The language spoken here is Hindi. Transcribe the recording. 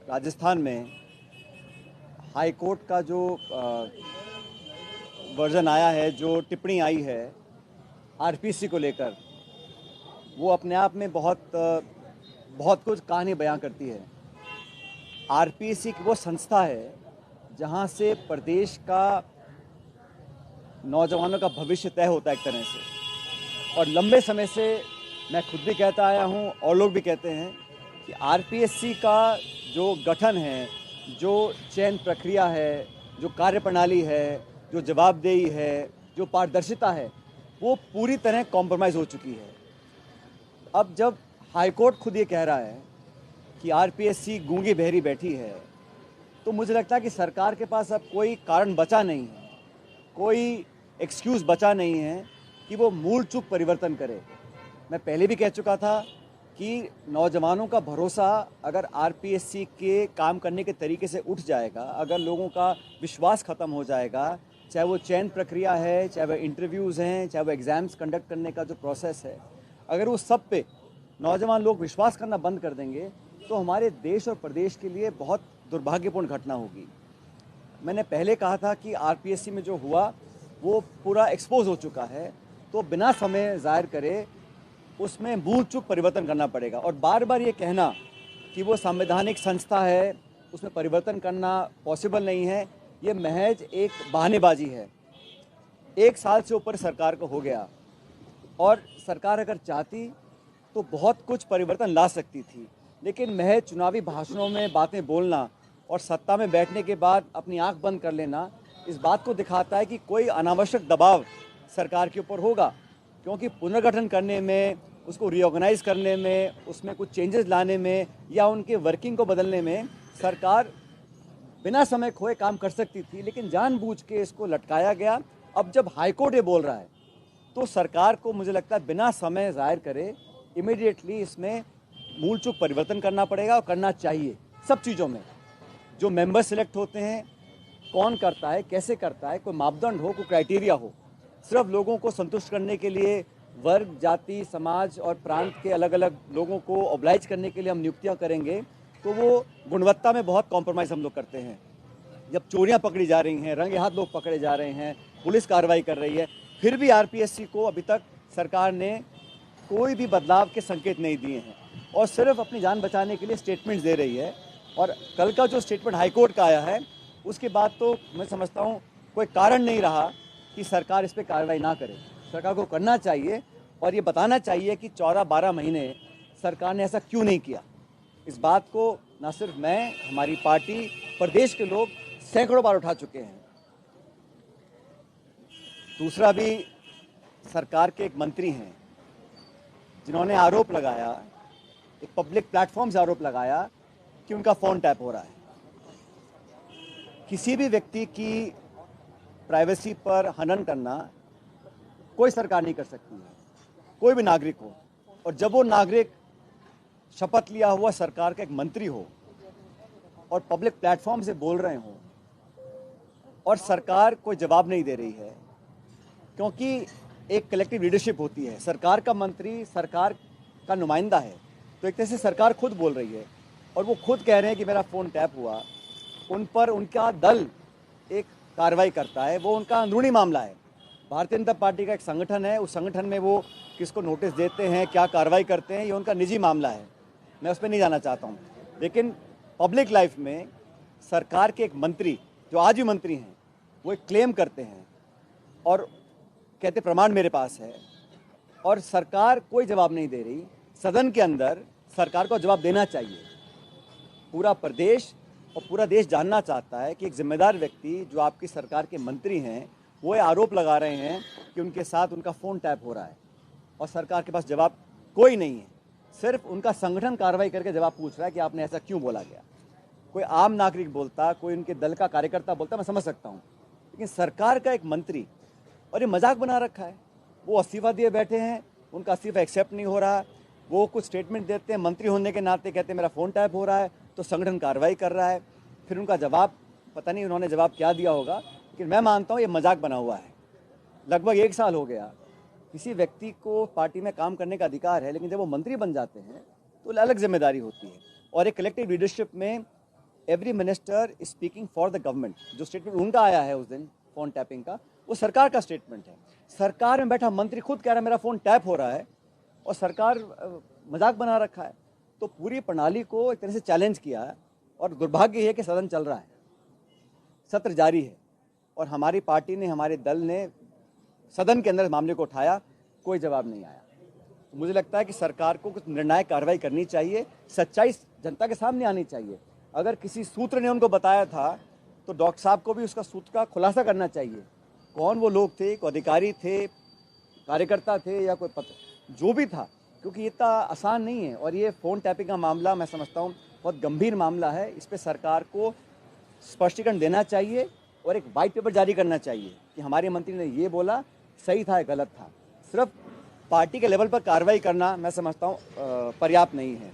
राजस्थान में हाई कोर्ट का जो वर्जन आया है, जो टिप्पणी आई है आरपीएससी को लेकर, वो अपने आप में बहुत कुछ कहानी बयां करती है। आरपीएससी वो संस्था है जहां से प्रदेश का नौजवानों का भविष्य तय होता है एक तरह से। और लंबे समय से मैं खुद भी कहता आया हूं और लोग भी कहते हैं कि आरपीएससी का जो गठन है, जो चयन प्रक्रिया है, जो कार्यप्रणाली है, जो जवाबदेही है, जो पारदर्शिता है, वो पूरी तरह कॉम्प्रोमाइज़ हो चुकी है। अब जब हाईकोर्ट खुद ये कह रहा है कि आरपीएससी गूंगी बहरी बैठी है, तो मुझे लगता है कि सरकार के पास अब कोई कारण बचा नहीं है, कोई एक्सक्यूज़ बचा नहीं है कि वो मूल चूक परिवर्तन करे। मैं पहले भी कह चुका था कि नौजवानों का भरोसा अगर आरपीएससी के काम करने के तरीके से उठ जाएगा, अगर लोगों का विश्वास ख़त्म हो जाएगा, चाहे वो चयन प्रक्रिया है, चाहे वो इंटरव्यूज़ हैं, चाहे वो एग्ज़ाम्स कंडक्ट करने का जो प्रोसेस है, अगर वो सब पे नौजवान लोग विश्वास करना बंद कर देंगे, तो हमारे देश और प्रदेश के लिए बहुत दुर्भाग्यपूर्ण घटना होगी। मैंने पहले कहा था कि आरपीएससी में जो हुआ वो पूरा एक्सपोज हो चुका है, तो बिना समय ज़ाहिर करे उसमें मूल चूक परिवर्तन करना पड़ेगा। और बार बार ये कहना कि वो संवैधानिक संस्था है, उसमें परिवर्तन करना पॉसिबल नहीं है, ये महज एक बहानेबाजी है। 1 साल से ऊपर सरकार को हो गया और सरकार अगर चाहती तो बहुत कुछ परिवर्तन ला सकती थी, लेकिन महज चुनावी भाषणों में बातें बोलना और सत्ता में बैठने के बाद अपनी आंख बंद कर लेना इस बात को दिखाता है कि कोई अनावश्यक दबाव सरकार के ऊपर होगा। क्योंकि पुनर्गठन करने में, उसको रीऑर्गेनाइज करने में, उसमें कुछ चेंजेस लाने में या उनके वर्किंग को बदलने में सरकार बिना समय खोए काम कर सकती थी, लेकिन जानबूझ के इसको लटकाया गया। अब जब हाईकोर्ट ये बोल रहा है तो सरकार को मुझे लगता है बिना समय ज़ाहिर करे इमीडिएटली इसमें मूल चूक परिवर्तन करना पड़ेगा और करना चाहिए। सब चीज़ों में जो मेंबर सिलेक्ट होते हैं, कौन करता है, कैसे करता है, कोई मापदंड हो, कोई क्राइटेरिया हो। सिर्फ लोगों को संतुष्ट करने के लिए वर्ग, जाति, समाज और प्रांत के अलग अलग लोगों को ऑब्लाइज करने के लिए हम नियुक्तियां करेंगे तो वो गुणवत्ता में बहुत कॉम्प्रोमाइज़ हम लोग करते हैं। जब चोरियां पकड़ी जा रही हैं, रंगे हाथ लोग पकड़े जा रहे हैं, पुलिस कार्रवाई कर रही है, फिर भी आरपीएससी को अभी तक सरकार ने कोई भी बदलाव के संकेत नहीं दिए हैं और सिर्फ अपनी जान बचाने के लिए स्टेटमेंट्स दे रही है। और कल का जो स्टेटमेंट हाईकोर्ट का आया है, उसके बाद तो मैं समझता हूँ कोई कारण नहीं रहा कि सरकार इस पर कार्रवाई ना करे। सरकार को करना चाहिए और ये बताना चाहिए कि 14-12 महीने सरकार ने ऐसा क्यों नहीं किया। इस बात को न सिर्फ मैं, हमारी पार्टी, प्रदेश के लोग सैकड़ों बार उठा चुके हैं। दूसरा भी, सरकार के एक मंत्री हैं जिन्होंने आरोप लगाया, एक पब्लिक प्लेटफॉर्म से आरोप लगाया कि उनका फ़ोन टैप हो रहा है। किसी भी व्यक्ति की प्राइवेसी पर हनन करना कोई सरकार नहीं कर सकती है, कोई भी नागरिक हो। और जब वो नागरिक शपथ लिया हुआ सरकार का एक मंत्री हो और पब्लिक प्लेटफॉर्म से बोल रहे हो और सरकार कोई जवाब नहीं दे रही है, क्योंकि एक कलेक्टिव लीडरशिप होती है, सरकार का मंत्री सरकार का नुमाइंदा है, तो एक तरह से सरकार खुद बोल रही है और वो खुद कह रहे हैं कि मेरा फ़ोन टैप हुआ। उन पर उनका दल एक कार्रवाई करता है, वो उनका अंदरूनी मामला है। भारतीय जनता पार्टी का एक संगठन है, उस संगठन में वो किसको नोटिस देते हैं, क्या कार्रवाई करते हैं, ये उनका निजी मामला है, मैं उस पर नहीं जाना चाहता हूँ। लेकिन पब्लिक लाइफ में सरकार के एक मंत्री, जो आज भी मंत्री हैं, वो एक क्लेम करते हैं और कहते प्रमाण मेरे पास है, और सरकार कोई जवाब नहीं दे रही। सदन के अंदर सरकार को जवाब देना चाहिए। पूरा प्रदेश और पूरा देश जानना चाहता है कि एक जिम्मेदार व्यक्ति जो आपकी सरकार के मंत्री हैं, वो ये आरोप लगा रहे हैं कि उनके साथ उनका फ़ोन टैप हो रहा है और सरकार के पास जवाब कोई नहीं है। सिर्फ उनका संगठन कार्रवाई करके जवाब पूछ रहा है कि आपने ऐसा क्यों बोला गया। कोई आम नागरिक बोलता, कोई उनके दल का कार्यकर्ता बोलता, मैं समझ सकता हूँ, लेकिन सरकार का एक मंत्री, और ये मजाक बना रखा है। वो इस्तीफा दिए बैठे हैं, उनका इस्तीफा एक्सेप्ट नहीं हो रहा, वो कुछ स्टेटमेंट देते हैं, मंत्री होने के नाते कहते हैं मेरा फ़ोन टैप हो रहा है, तो संगठन कार्रवाई कर रहा है। फिर उनका जवाब, पता नहीं उन्होंने जवाब क्या दिया होगा, लेकिन मैं मानता हूँ ये मजाक बना हुआ है। लगभग 1 साल हो गया। किसी व्यक्ति को पार्टी में काम करने का अधिकार है, लेकिन जब वो मंत्री बन जाते हैं तो अलग जिम्मेदारी होती है। और एक कलेक्टिव लीडरशिप में every minister speaking for the government. जो स्टेटमेंट उनका आया है उस दिन फ़ोन टैपिंग का, वो सरकार का स्टेटमेंट है। सरकार में बैठा मंत्री खुद कह रहा है मेरा फ़ोन टैप हो रहा है, और सरकार मजाक बना रखा है। तो पूरी प्रणाली को एक तरह से चैलेंज किया है, और दुर्भाग्य है कि सदन चल रहा है, सत्र जारी है, और हमारी पार्टी ने, हमारे दल ने सदन के अंदर मामले को उठाया, कोई जवाब नहीं आया। तो मुझे लगता है कि सरकार को कुछ निर्णायक कार्रवाई करनी चाहिए, सच्चाई जनता के सामने आनी चाहिए। अगर किसी सूत्र ने उनको बताया था तो डॉक्टर साहब को भी उसका सूत्र का खुलासा करना चाहिए। कौन वो लोग थे, कोई अधिकारी थे, कार्यकर्ता थे, या कोई पत्र, जो भी था, क्योंकि इतना आसान नहीं है। और ये फ़ोन टैपिंग का मामला मैं समझता हूँ बहुत गंभीर मामला है। इस पर सरकार को स्पष्टीकरण देना चाहिए और एक वाइट पेपर जारी करना चाहिए कि हमारे मंत्री ने ये बोला, सही था या गलत था। सिर्फ पार्टी के लेवल पर कार्रवाई करना मैं समझता हूँ पर्याप्त नहीं है।